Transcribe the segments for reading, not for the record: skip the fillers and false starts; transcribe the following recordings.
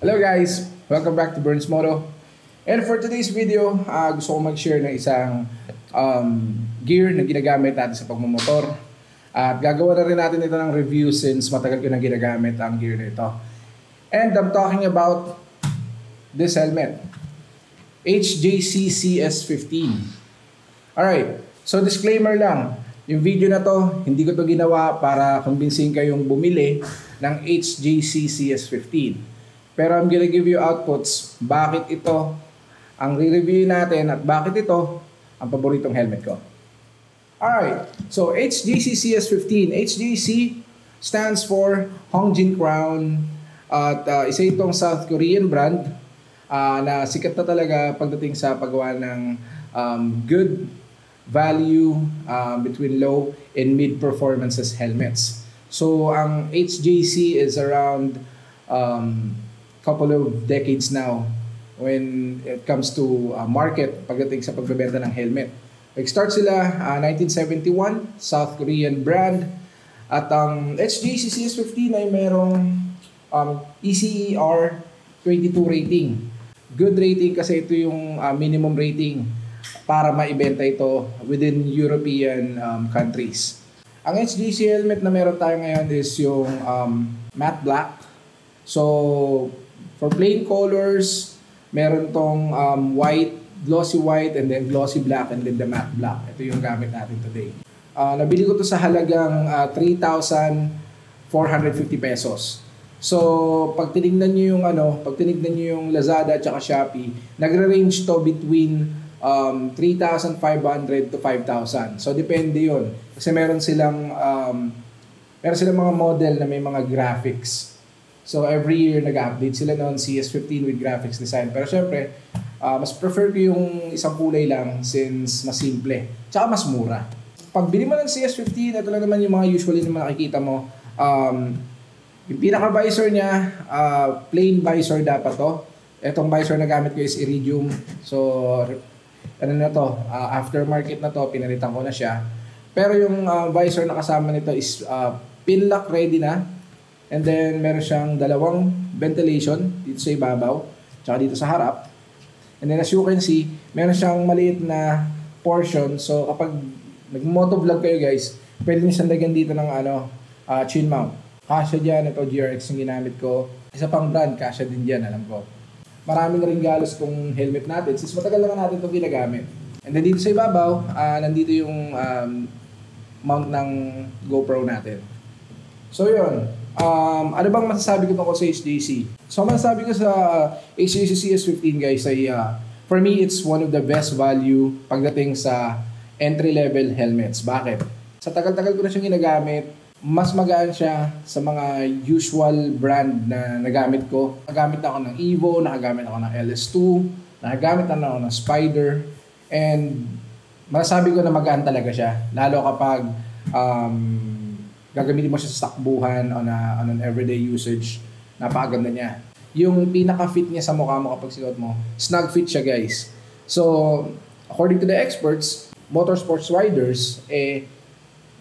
Hello guys! Welcome back to Burns Moto. And for today's video, gusto ko mag-share ng isang gear na ginagamit natin sa pagmumotor. At gagawa na rin natin ito ng review since matagal ko na ginagamit ang gear na ito. And I'm talking about this helmet. HJC CS15. Alright, so disclaimer lang. Yung video na to, hindi ko to ginawa para kumbinsin kayong bumili ng HJC CS15. Pero I'm gonna give you outputs bakit ito ang re-review natin at bakit ito ang paboritong helmet ko. Alright, so HJC CS15. HJC stands for Hongjin Crown at isa itong South Korean brand na sikat na talaga pagdating sa paggawa ng good value between low and mid performances helmets. So ang HJC is around couple of decades now when it comes to market pagdating sa pagbebenta ng helmet. Nag-start sila 1971, South Korean brand. At ang HJC CS15 ay merong ECER 22 rating. Good rating kasi ito yung minimum rating para maibenta ito within European countries. Ang HJC helmet na meron tayo ngayon is yung matte black. So, for plain colors, meron tong white, glossy white, and then glossy black, and then the matte black. Ito yung gamit natin today. Nabili ko to sa halagang 3,450 pesos. So, pag tinignan niyo yung Lazada at saka Shopee, nagre-range to between 3,500 to 5,000. So, depende yun. Kasi meron silang mga model na may mga graphics. So every year nag-update sila noon CS15 with graphics design. Pero syempre, mas prefer ko yung isang kulay lang since mas simple. Tsaka mas mura. Pag bili mo ng CS15, ito lang naman yung mga usually na nakikita mo. Yung pinaka-visor niya, plain visor dapat to. Itong visor na gamit ko is Iridium. So, ano na to, aftermarket na to, pinalitan ko na siya. Pero yung visor na kasama nito is pin lock ready na. And then, meron siyang dalawang ventilation dito sa ibabaw, tsaka dito sa harap. And then, as you can see, meron siyang maliit na portion. So, kapag nag-motovlog kayo guys, pwede nyo siyang lagyan dito ng chin mount. Kasha dyan, ito GRX yung ginamit ko. Isa pang brand, kasha din dyan, alam ko. Marami na rin galos tong helmet natin, since matagal na natin itong ginagamit. And then, dito sa ibabaw, nandito yung mount ng GoPro natin. So, yun. Ano bang masasabi ko tungkol sa HJC? So, masasabi ko sa HJC CS15 guys ay for me, it's one of the best value pagdating sa entry-level helmets. Bakit? Sa tagal-tagal ko na siyang ginagamit, mas magaan siya sa mga usual brand na nagamit ko. Nakagamit ako ng Evo, nakagamit ako ng LS2, nakagamit ako ng Spider, and masasabi ko na magaan talaga siya. Lalo kapag gagamitin mo siya sa takbuhan on an everyday usage, napakaganda niya. Yung pinaka-fit niya sa mukha mo kapag sinuot mo, snug fit siya guys. So, according to the experts, motorsports riders,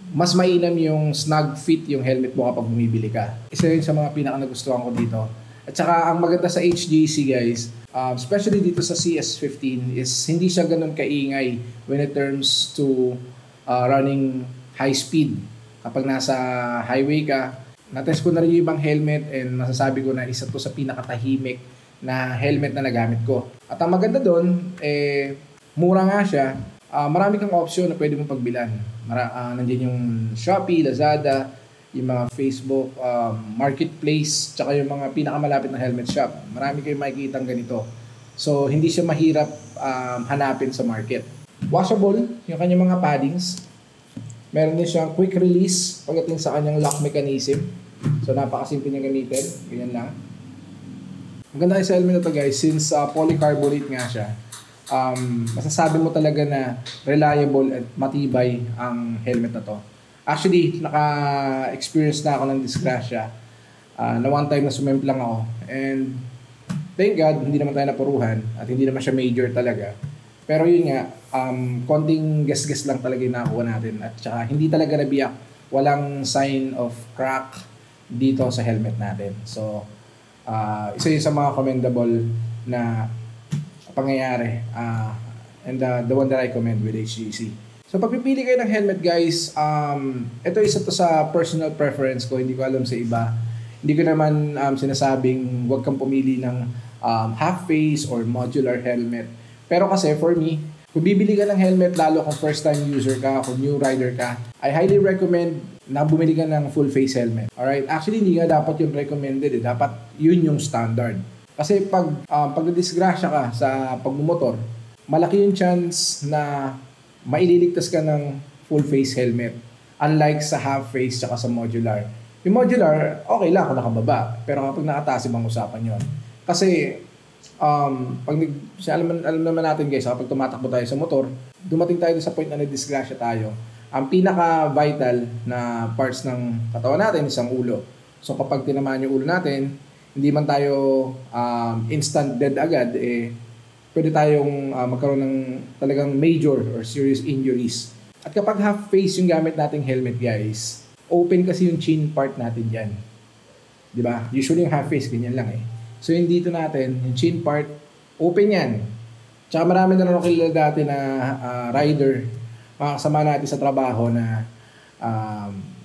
mas mainam yung snug fit yung helmet mo kapag bumibili ka. Isa yun sa mga pinaka-nagustuhan ko dito. At saka, ang maganda sa HJC guys, especially dito sa CS15, is hindi siya ganun kaingay when it turns to running high speed. Kapag nasa highway ka, natest ko na rin yung ibang helmet and masasabi ko na isa to sa pinakatahimik na helmet na nagamit ko. At ang maganda doon, mura nga siya. Marami kang option na pwede mong pagbilan. Nandiyan yung Shopee, Lazada, yung mga Facebook, Marketplace, tsaka yung mga pinakamalapit na helmet shop. Marami kayong makikita ganito. So, hindi siya mahirap hanapin sa market. Washable, yung kanyang mga paddings. Meron din siyang quick release pagdating sa kanyang lock mechanism. So, napakasimple niya gamitin. Ganyan lang. Maganda yung helmet na to guys, since polycarbonate nga siya. Masasabi mo talaga na reliable at matibay ang helmet na to. Actually, naka-experience na ako ng disgrasya. Na one time na sumemplang ako. And thank God, hindi naman tayo napuruhan at hindi naman siya major talaga. Pero yun nga, konting gas-gas lang talaga yung nakakuha natin. At saka hindi talaga nabiyak. Walang sign of crack dito sa helmet natin. So, Isa yun sa mga commendable na pangyayari. And the one that I recommend with HGC. So pagpipili kayo ng helmet guys, ito isa to sa personal preference ko, hindi ko alam sa iba. Hindi ko naman sinasabing huwag kang pumili ng half face or modular helmet. Pero kasi for me, kung bibili ka ng helmet, lalo kung first time user ka, kung new rider ka, I highly recommend na bumili ka ng full face helmet. Alright? Actually, hindi nga dapat yung recommended eh. Dapat yun yung standard. Kasi pag nadisgrasya ka sa pagmumotor, malaki yung chance na maililigtas ka ng full face helmet. Unlike sa half face tsaka sa modular. Yung modular, okay lang kung nakababa. Pero kapag nakataas, ibang usapan yun. Kasi, alam naman natin guys, kapag tumatakbo tayo sa motor, dumating tayo sa point na nadisgrasya tayo. Ang pinaka-vital na parts ng katawan natin is ang ulo. So kapag tinamaan yung ulo natin, hindi man tayo instant dead agad, pwede tayong magkaroon ng talagang major or serious injuries. At kapag half face yung gamit nating helmet guys, open kasi yung chin part natin dyan. Diba? Usually yung half face, ganyan lang eh. So yung dito natin, yung chin part, open yan. Tsaka marami na rin kilala dati na rider, mga kasama natin sa trabaho na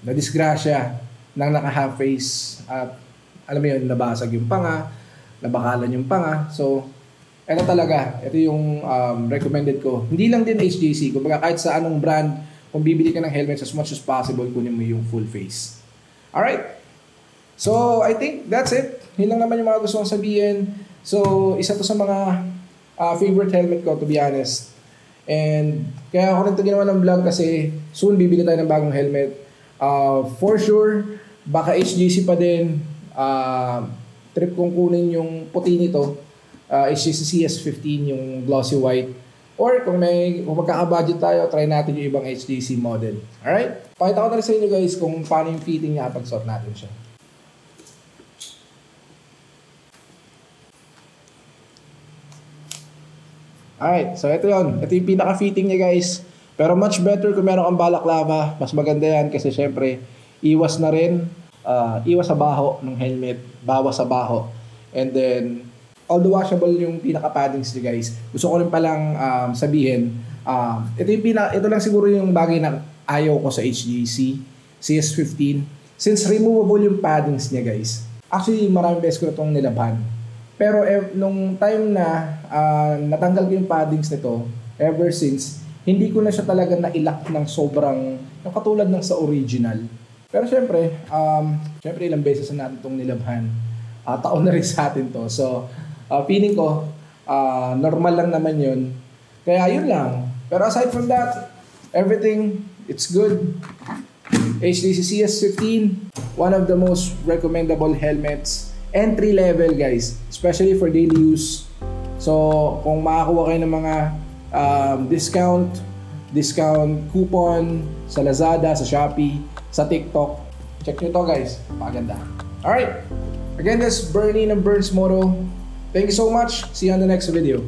nadisgrasya ng naka-half face at alam mo yun, nabasag yung panga, nabakalan yung panga. So, ito yung recommended ko. Hindi lang din HGC, kumbaga kahit sa anong brand, kung bibili ka ng helmet as much as possible, kunin mo yung full face. Alright? So, I think that's it. Yun lang naman yung mga gusto kong sabihin. So, isa to sa mga favorite helmet ko, to be honest. And kaya ako rin ito ginawa ng vlog kasi soon bibili tayo ng bagong helmet. For sure, baka HGC pa din. Trip kong kunin yung puti nito. HGC CS15, yung glossy white. Or kung magkaka-budget tayo, try natin yung ibang HGC model. Alright? Pakita ko na rin sa inyo guys kung paano yung fitting niya kapag suot natin siya. Alright, so ito yun. Ito yung pinaka-fitting niya guys. Pero much better kung meron kang balaclava. Mas maganda yan kasi syempre, iwas na rin. Iwas sa baho ng helmet. Bawas sa baho. And then, all the washable yung pinaka-paddings niya guys. Gusto ko rin palang sabihin, ito lang siguro yung bagay na ayaw ko sa HGC CS15. Since removable yung paddings niya guys. Actually, maraming beses ko na itong nilabhan. Pero nung time na natanggal ko yung paddings nito, ever since, hindi ko na siya talaga nailak ng sobrang, yung katulad ng sa original. Pero syempre ilang beses na natin itong nilabhan. Taon na rin sa atin to. So, feeling ko, normal lang naman yun. Kaya yun lang. Pero aside from that, everything, it's good. HGC CS15, one of the most recommendable helmets. Entry level guys, especially for daily use. So kung makakuha kayo ng mga discount coupon sa Lazada, sa Shopee, sa TikTok, check nyo to guys, maganda. Alright, again this is Bernie ng Burns Moto. Thank you so much, see you on the next video.